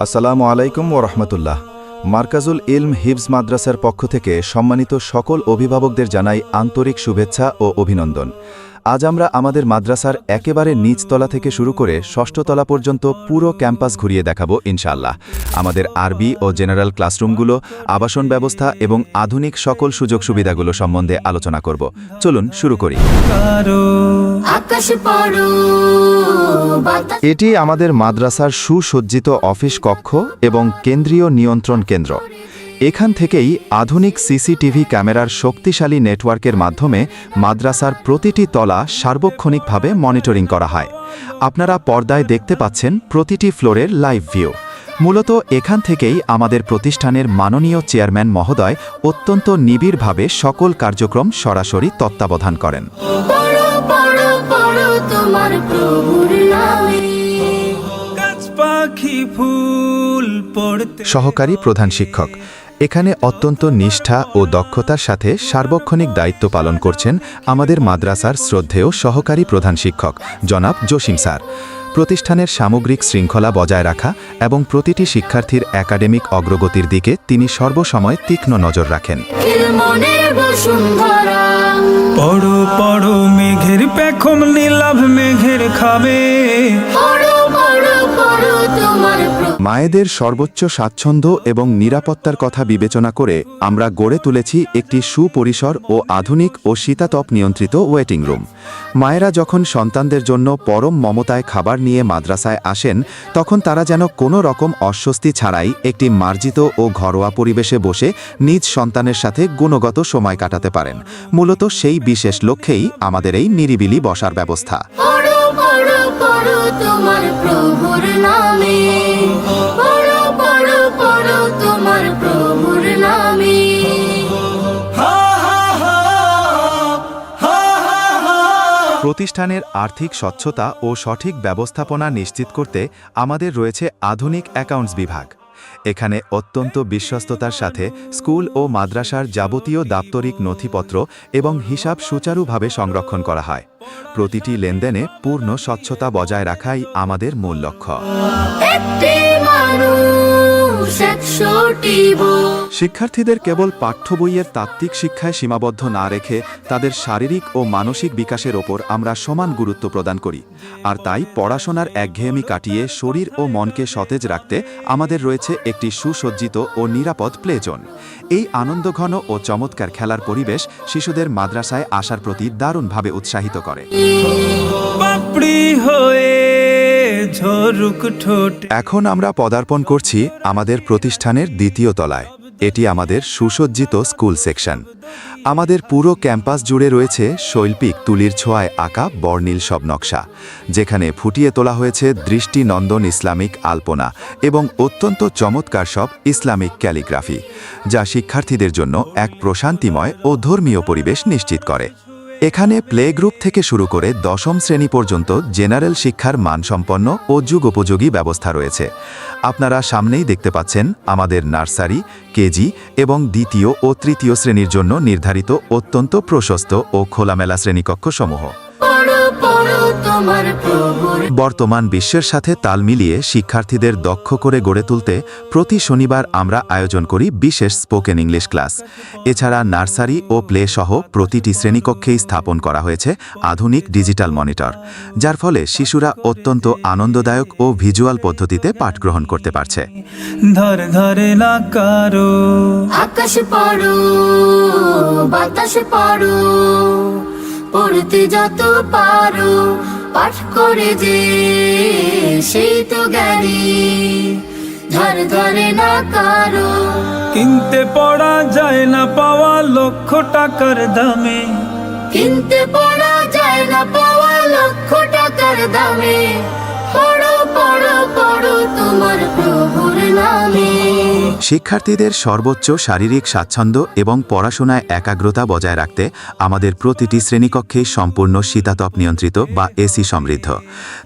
আসসালামু আলাইকুম ওরহমতুল্লাহ। মার্কাজুল ইলম হিফজ মাদ্রাসার পক্ষ থেকে সম্মানিত সকল অভিভাবকদের জানাই আন্তরিক শুভেচ্ছা ও অভিনন্দন। আজ আমরা আমাদের মাদ্রাসার একেবারে নিচতলা থেকে শুরু করে ষষ্ঠ তলা পর্যন্ত পুরো ক্যাম্পাস ঘুরিয়ে দেখাবো ইনশাআল্লাহ। আমাদের আরবি ও জেনারেল ক্লাসরুমগুলো, আবাসন ব্যবস্থা এবং আধুনিক সকল সুযোগ সুবিধাগুলো সম্বন্ধে আলোচনা করব। চলুন শুরু করি। এটি আমাদের মাদ্রাসার সুসজ্জিত অফিস কক্ষ এবং কেন্দ্রীয় নিয়ন্ত্রণ কেন্দ্র। এখান থেকেই আধুনিক সিসিটিভি ক্যামেরার শক্তিশালী নেটওয়ার্কের মাধ্যমে মাদ্রাসার প্রতিটি তলা সার্বক্ষণিকভাবে মনিটরিং করা হয়। আপনারা পর্দায় দেখতে পাচ্ছেন প্রতিটি ফ্লোরের লাইভ ভিউ। মূলত এখান থেকেই আমাদের প্রতিষ্ঠানের মাননীয় চেয়ারম্যান মহোদয় অত্যন্ত নিবিড়ভাবে সকল কার্যক্রম সরাসরি তত্ত্বাবধান করেন। সহকারী প্রধান শিক্ষক এখানে অত্যন্ত নিষ্ঠা ও দক্ষতার সাথে সার্বক্ষণিক দায়িত্ব পালন করছেন আমাদের মাদ্রাসার শ্রদ্ধেয় সহকারী প্রধান শিক্ষক জনাব জসিম স্যার। প্রতিষ্ঠানের সামগ্রিক শৃঙ্খলা বজায় রাখা এবং প্রতিটি শিক্ষার্থীর একাডেমিক অগ্রগতির দিকে তিনি সর্বসময় তীক্ষ্ণ নজর রাখেন। পড়ো পড়ো মেঘের পেখম নীলাভ মেঘের খাবে। মায়েদের সর্বোচ্চ স্বাচ্ছন্দ্য এবং নিরাপত্তার কথা বিবেচনা করে আমরা গড়ে তুলেছি একটি সুপরিসর ও আধুনিক ও শীতাতপ নিয়ন্ত্রিত ওয়েটিং রুম। মায়েরা যখন সন্তানদের জন্য পরম মমতায় খাবার নিয়ে মাদ্রাসায় আসেন, তখন তারা যেন কোনো রকম অস্বস্তি ছাড়াই একটি মার্জিত ও ঘরোয়া পরিবেশে বসে নিজ সন্তানের সাথে গুণগত সময় কাটাতে পারেন। মূলত সেই বিশেষ লক্ষ্যেই আমাদের এই নিরিবিলি বসার ব্যবস্থা। তোমার প্রভুর নামে পড়ো পড়ো পড়ো তোমার প্রভুর নামে। প্রতিষ্ঠানের আর্থিক স্বচ্ছতা ও সঠিক ব্যবস্থাপনা নিশ্চিত করতে আমাদের রয়েছে আধুনিক অ্যাকাউন্টস বিভাগ। এখানে অত্যন্ত বিশ্বস্ততার সাথে স্কুল ও মাদ্রাসার যাবতীয় দাপ্তরিক নথিপত্র এবং হিসাব সুচারুভাবে সংরক্ষণ করা হয়। প্রতিটি লেনদেনে পূর্ণ স্বচ্ছতা বজায় রাখাই আমাদের মূল লক্ষ্য। শিক্ষার্থীদের কেবল পাঠ্য বইয়ের তাত্ত্বিক শিক্ষায় সীমাবদ্ধ না রেখে তাদের শারীরিক ও মানসিক বিকাশের ওপর আমরা সমান গুরুত্ব প্রদান করি। আর তাই পড়াশোনার একঘেয়েমি কাটিয়ে শরীর ও মনকে সতেজ রাখতে আমাদের রয়েছে একটি সুসজ্জিত ও নিরাপদ প্লে জোন। এই আনন্দঘন ও চমৎকার খেলার পরিবেশ শিশুদের মাদ্রাসায় আসার প্রতি দারুণভাবে উৎসাহিত করে। এখন আমরা পদার্পণ করছি আমাদের প্রতিষ্ঠানের দ্বিতীয় তলায়। এটি আমাদের সুসজ্জিত স্কুল সেকশন। আমাদের পুরো ক্যাম্পাস জুড়ে রয়েছে শৈল্পিক তুলির ছোঁয়ায় আঁকা বর্ণিল সব নকশা, যেখানে ফুটিয়ে তোলা হয়েছে দৃষ্টিনন্দন ইসলামিক আলপনা এবং অত্যন্ত চমৎকার সব ইসলামিক ক্যালিগ্রাফি, যা শিক্ষার্থীদের জন্য এক প্রশান্তিময় ও ধর্মীয় পরিবেশ নিশ্চিত করে। এখানে প্লে গ্রুপ থেকে শুরু করে দশম শ্রেণী পর্যন্ত জেনারেল শিক্ষার মানসম্পন্ন ও যুগোপযোগী ব্যবস্থা রয়েছে। আপনারা সামনেই দেখতে পাচ্ছেন আমাদের নার্সারি, কেজি এবং দ্বিতীয় ও তৃতীয় শ্রেণীর জন্য নির্ধারিত অত্যন্ত প্রশস্ত ও খোলামেলা শ্রেণীকক্ষসমূহ। বর্তমান বিশ্বের সাথে তাল মিলিয়ে শিক্ষার্থীদের দক্ষ করে গড়ে তুলতে প্রতি শনিবার আমরা আয়োজন করি বিশেষ স্পোকেন ইংলিশ ক্লাস। এছাড়া নার্সারি ও প্লে সহ প্রতিটি শ্রেণীকক্ষেই স্থাপন করা হয়েছে আধুনিক ডিজিটাল মনিটর, যার ফলে শিশুরা অত্যন্ত আনন্দদায়ক ও ভিজুয়াল পদ্ধতিতে পাঠ গ্রহণ করতে পারছে। আকাশ পড়ো বাতাস পড়ো, পড়তে যত পারো পাঠ করে যে সেই তো জ্ঞানী, ধার ধারে না কারো। কিনতে পড়া যায় না পাওয়া লক্ষ টাকার দামে, কিনতে পড়া যায় না পাওয়া লক্ষ টাকার দামে। পড়ো পড়ো পড়ো তোমার প্রভুর নামে। শিক্ষার্থীদের সর্বোচ্চ শারীরিক স্বাচ্ছন্দ্য এবং পড়াশোনায় একাগ্রতা বজায় রাখতে আমাদের প্রতিটি শ্রেণীকক্ষে সম্পূর্ণ শীতাতপ নিয়ন্ত্রিত বা এসি সমৃদ্ধ।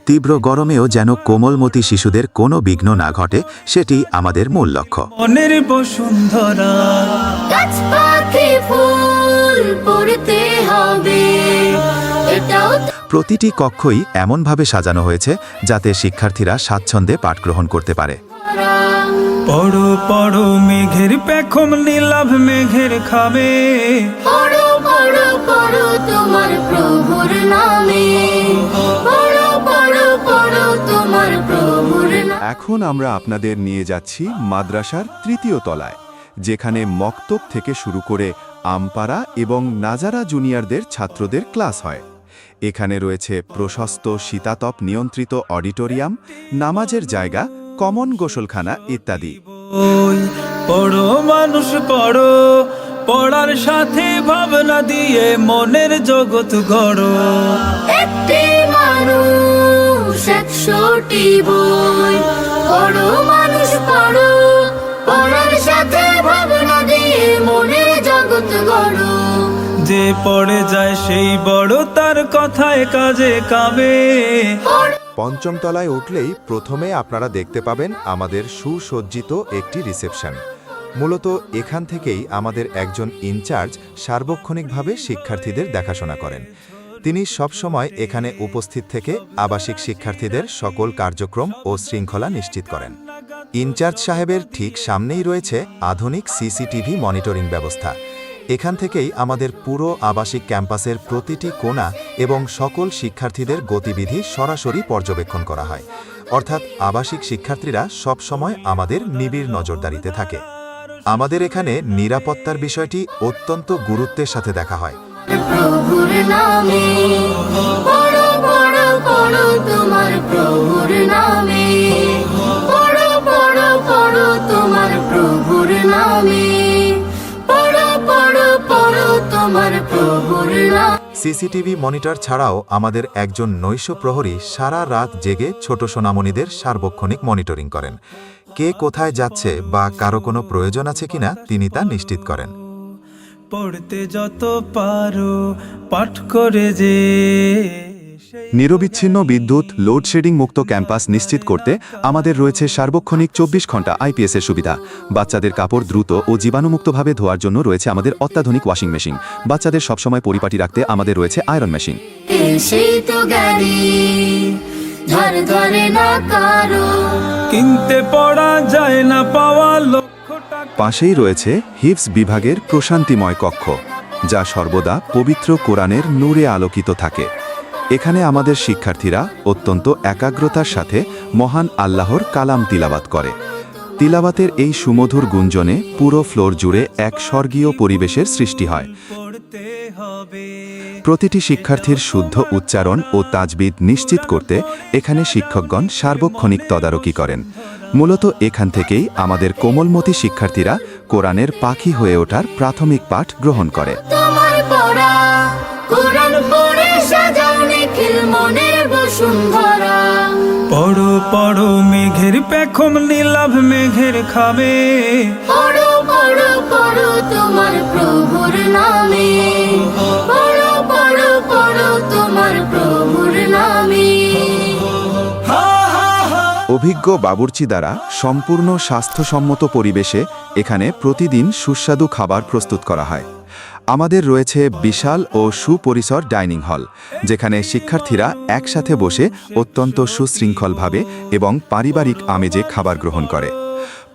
তীব্র গরমেও যেন কোমলমতি শিশুদের কোনো বিঘ্ন না ঘটে, সেটি আমাদের মূল লক্ষ্য। মনের বসুন্ধরা গাছ পাখি ফুল পড়তে হবে, এটাও প্রতিটি কক্ষই এমনভাবে সাজানো হয়েছে যাতে শিক্ষার্থীরা স্বাচ্ছন্দ্যে পাঠ গ্রহণ করতে পারে। পড়ো পড়ো মেঘের পেখম নীলাভ মেঘের খাবে। পড়ো পড়ো পড়ো তোমার প্রভুর নামে, পড়ো পড়ো পড়ো তোমার প্রভুর নামে। এখন আমরা আপনাদের নিয়ে যাচ্ছি মাদ্রাসার তৃতীয় তলায়, যেখানে মক্তব থেকে শুরু করে আমপাড়া এবং নাজারা জুনিয়রদের ছাত্রদের ক্লাস হয়। এখানে রয়েছে প্রশস্ত শীতাতপ নিয়ন্ত্রিত অডিটোরিয়াম, নামাজের জায়গা, কমন গোসলখানা ইত্যাদি। ওই পড়ো মানুষ পড়ো, পড়ার সাথে ভাবনা দিয়ে মনের জগৎ গড়ো। একটি মানুষ 100টি বই, পড়ো মানুষ পড়ো, পড়ার সাথে ভাবনা দিয়ে মনের জগৎ গড়ো। যে পড়ে যায় সেই বড়, তার কথায় কাজে কাবে। পঞ্চম তলায় উঠলেই প্রথমে আপনারা দেখতে পাবেন আমাদের সুসজ্জিত একটি রিসেপশন। মূলত এখান থেকেই আমাদের একজন ইনচার্জ সার্বক্ষণিকভাবে শিক্ষার্থীদের দেখাশোনা করেন। তিনি সবসময় এখানে উপস্থিত থেকে আবাসিক শিক্ষার্থীদের সকল কার্যক্রম ও শৃঙ্খলা নিশ্চিত করেন। ইনচার্জ সাহেবের ঠিক সামনেই রয়েছে আধুনিক সিসিটিভি মনিটরিং ব্যবস্থা। এখান থেকেই আমাদের পুরো আবাসিক ক্যাম্পাসের প্রতিটি কোণা এবং সকল শিক্ষার্থীদের গতিবিধি সরাসরি পর্যবেক্ষণ করা হয়। অর্থাৎ আবাসিক শিক্ষার্থীরা সবসময় আমাদের নিবিড় নজরদারিতে থাকে। আমাদের এখানে নিরাপত্তার বিষয়টি অত্যন্ত গুরুত্বের সাথে দেখা হয়। প্রভুর নামে, পড়ো পড়ো পড়ো তোমার প্রভুর নামে, পড়ো পড়ো পড়ো তোমার প্রভুর নামে, পড়ো পড়ো পড়ো তোমার প্রভুর নামে। সিসিটিভি মনিটর ছাড়াও আমাদের একজন নৈশ প্রহরী সারা রাত জেগে ছোট সোনামণিদের সার্বক্ষণিক মনিটরিং করেন। কে কোথায় যাচ্ছে বা কারো কোনো প্রয়োজন আছে কিনা তিনি তা নিশ্চিত করেন। পড়তে যত পারো পাঠ করে যে। নিরবিচ্ছিন্ন বিদ্যুৎ, লোডশেডিং মুক্ত ক্যাম্পাস নিশ্চিত করতে আমাদের রয়েছে সার্বক্ষণিক 24 ঘন্টা আইপিএসের সুবিধা। বাচ্চাদের কাপড় দ্রুত ও জীবাণুমুক্তভাবে ধোয়ার জন্য রয়েছে আমাদের অত্যাধুনিক ওয়াশিং মেশিন। বাচ্চাদের সবসময় পরিপাটি রাখতে আমাদের রয়েছে আয়রন মেশিন। সেই তো গাড়ি ধার ধারে না কারো, কিনতে পড়া যায় না পাওয়া লক্ষ টাকা। পাশেই রয়েছে হিফজ বিভাগের প্রশান্তিময় কক্ষ, যা সর্বদা পবিত্র কোরআনের নূরে আলোকিত থাকে। এখানে আমাদের শিক্ষার্থীরা অত্যন্ত একাগ্রতার সাথে মহান আল্লাহর কালাম তিলাবাত করে। তিলাবাতের এই সুমধুর গুঞ্জনে পুরো ফ্লোর জুড়ে এক স্বর্গীয় পরিবেশের সৃষ্টি হয়। পড়তে হবে প্রতিটি শিক্ষার্থীর শুদ্ধ উচ্চারণ ও তাজবিদ নিশ্চিত করতে এখানে শিক্ষকগণ সার্বক্ষণিক তদারকি করেন। মূলত এখান থেকেই আমাদের কোমলমতি শিক্ষার্থীরা কোরআনের পাখি হয়ে ওঠার প্রাথমিক পাঠ গ্রহণ করে। তোমার পড়া কোরআন পড়ে সাজাও নিখিল মনের বসুন্ধরা। পড়ো পড়ো মেঘের পেখম নীলাভ মেঘের খাবে। পড়ো পড়ো পড়ো তোমার প্রভুর নামে, পড়ো পড়ো পড়ো তোমার প্রভুর নামে। অভিজ্ঞ বাবুর্চি দ্বারা সম্পূর্ণ স্বাস্থ্যসম্মত পরিবেশে এখানে প্রতিদিন সুস্বাদু খাবার প্রস্তুত করা হয়। আমাদের রয়েছে বিশাল ও সুপরিসর ডাইনিং হল, যেখানে শিক্ষার্থীরা একসাথে বসে অত্যন্ত সুশৃঙ্খলভাবে এবং পারিবারিক আমেজে খাবার গ্রহণ করে।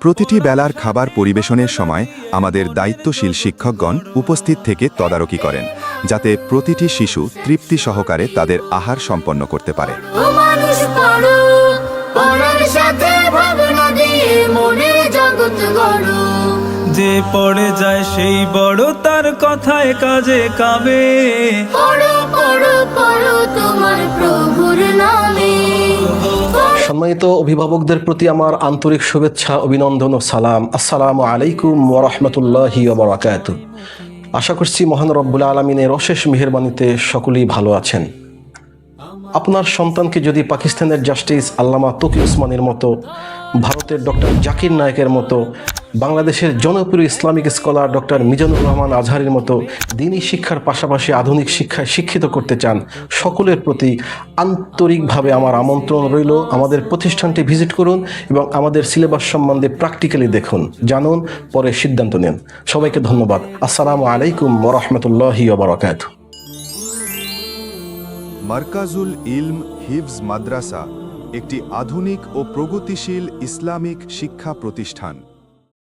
প্রতিটি বেলার খাবার পরিবেশনের সময় আমাদের দায়িত্বশীল শিক্ষকগণ উপস্থিত থেকে তদারকি করেন, যাতে প্রতিটি শিশু তৃপ্তি সহকারে তাদের আহার সম্পন্ন করতে পারে। ও মানুষ পড়ো, পড়ার সাথে ভাবনা দিয়ে মনের জগৎ গড়ো। যে পড়ে যায় সেই বড়, তার কথায় কাজে কাবে। পড়ো পড়ো পড়ো তোমার প্রভুর নামে। সম্মানিত অভিভাবকদের প্রতি আমার আন্তরিক শুভেচ্ছা, অভিনন্দন ও সালাম। আসসালামু আলাইকুম ওয়া রাহমাতুল্লাহি ওয়া বারাকাতুহু। আশা করছি মহান রব্বুল আলামিনের অশেষ মেহেরবানিতে সকলেই ভালো আছেন। আপনার সন্তানকে যদি পাকিস্তানের জাস্টিস আল্লামা তকি উসমানের মতো, ভারতের ডক্টর জাকির নায়েকের মতো, বাংলাদেশের জনপ্রিয় Islamic scholar doctor Mizanur Rahman আজহারের মতো দিনী শিক্ষার পাশাপাশি আধুনিক শিক্ষায় শিক্ষিত করতে চান, সকলের প্রতি আন্তরিকভাবে আমার আমন্ত্রণ রইল। আমাদের প্রতিষ্ঠানটি ভিজিট করুন এবং আমাদের সিলেবাস সম্বন্ধে প্র্যাকটিক্যালি দেখুন, জানুন, পরে সিদ্ধান্ত নেন। সবাইকে ধন্যবাদ। আসসালামু আলাইকুম ওয়া রাহমাতুল্লাহি ওয়া বারাকাতুহু। মারকাজুল ইলম হিফজ মাদ্রাসা একটি আধুনিক ও প্রগতিশীল ইসলামিক শিক্ষা প্রতিষ্ঠান।